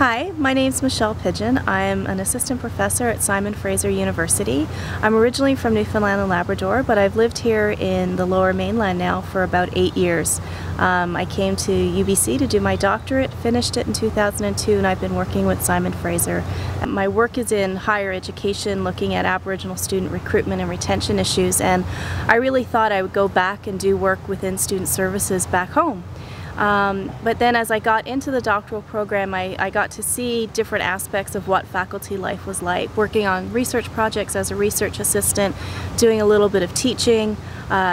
Hi, my name's Michelle Pidgeon. I'm an assistant professor at Simon Fraser University. I'm originally from Newfoundland and Labrador, but I've lived here in the Lower Mainland now for about 8 years. I came to UBC to do my doctorate, finished it in 2002, and I've been working with Simon Fraser. My work is in higher education, looking at Aboriginal student recruitment and retention issues, and I really thought I would go back and do work within student services back home. But then as I got into the doctoral program, I got to see different aspects of what faculty life was like, working on research projects as a research assistant, doing a little bit of teaching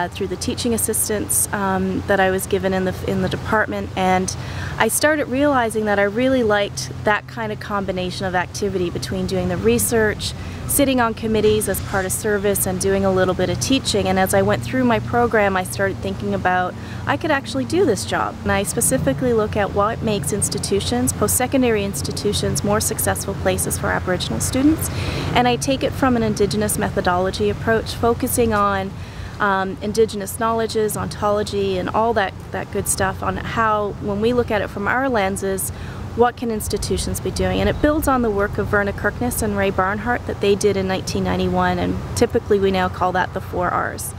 through the teaching assistants that I was given in the department, and I started realizing that I really liked that kind of combination of activity between doing the research, sitting on committees as part of service, and doing a little bit of teaching. And as I went through my program, I started thinking about I could actually do this job. And I specifically look at what makes institutions, post-secondary institutions, more successful places for Aboriginal students. And I take it from an Indigenous methodology approach, focusing on Indigenous knowledges, ontology, and all that good stuff on how, when we look at it from our lenses, what can institutions be doing? And it builds on the work of Verna Kirkness and Ray Barnhart that they did in 1991, and typically we now call that the 4 R's.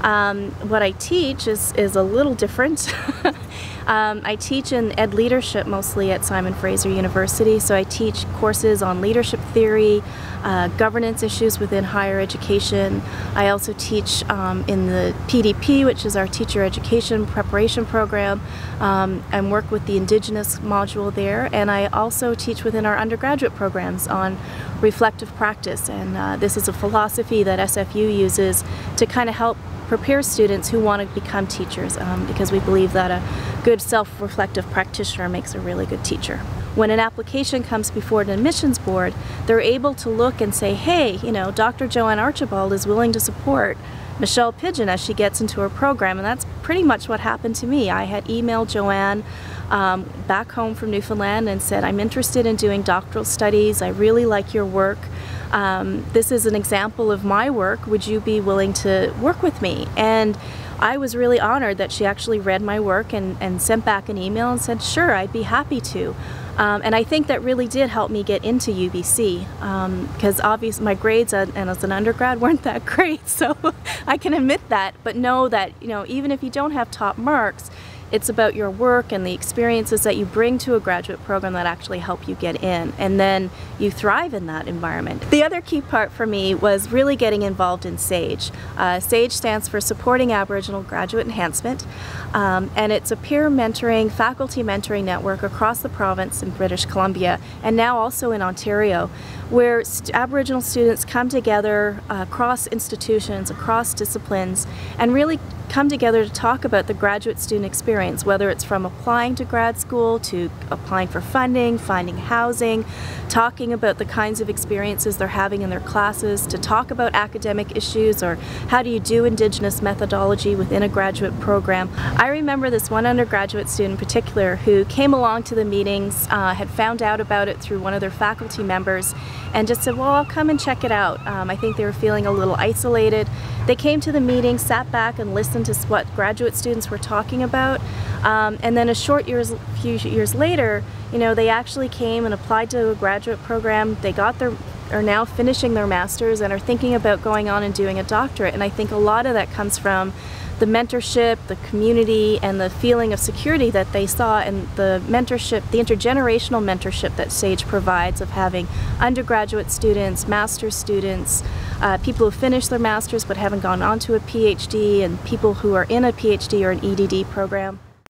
What I teach is a little different. I teach in ed leadership mostly at Simon Fraser University, so I teach courses on leadership theory, governance issues within higher education. I also teach in the PDP, which is our teacher education preparation program, and work with the Indigenous module there, and I also teach within our undergraduate programs on reflective practice, and this is a philosophy that SFU uses to kind of help prepare students who want to become teachers, because we believe that a good self-reflective practitioner makes a really good teacher. When an application comes before an admissions board, they're able to look and say, hey, you know, Dr. Joanne Archibald is willing to support Michelle Pidgeon as she gets into her program, and that's pretty much what happened to me. I had emailed Joanne back home from Newfoundland and said, I'm interested in doing doctoral studies, I really like your work. This is an example of my work, would you be willing to work with me? And I was really honored that she actually read my work and sent back an email and said, sure, I'd be happy to. And I think that really did help me get into UBC, because obviously my grades and as an undergrad weren't that great, so I can admit that, but know that, you know, even if you don't have top marks, it's about your work and the experiences that you bring to a graduate program that actually help you get in, and then you thrive in that environment. The other key part for me was really getting involved in SAGE. SAGE stands for Supporting Aboriginal Graduate Enhancement, and it's a peer mentoring, faculty mentoring network across the province in British Columbia, and now also in Ontario, where Aboriginal students come together across institutions, across disciplines, and really come together to talk about the graduate student experience, whether it's from applying to grad school to applying for funding, finding housing, talking about the kinds of experiences they're having in their classes, to talk about academic issues or how do you do Indigenous methodology within a graduate program. I remember this one undergraduate student in particular who came along to the meetings, had found out about it through one of their faculty members, and just said, well, I'll come and check it out. I think they were feeling a little isolated. They came to the meeting, sat back and listened to what graduate students were talking about, and then few years later, you know, they actually came and applied to a graduate program. They are now finishing their masters and are thinking about going on and doing a doctorate. And I think a lot of that comes from the mentorship, the community, and the feeling of security that they saw, and the mentorship, the intergenerational mentorship that SAGE provides, of having undergraduate students, master's students, people who finished their masters but haven't gone on to a PhD, and people who are in a PhD or an EDD program.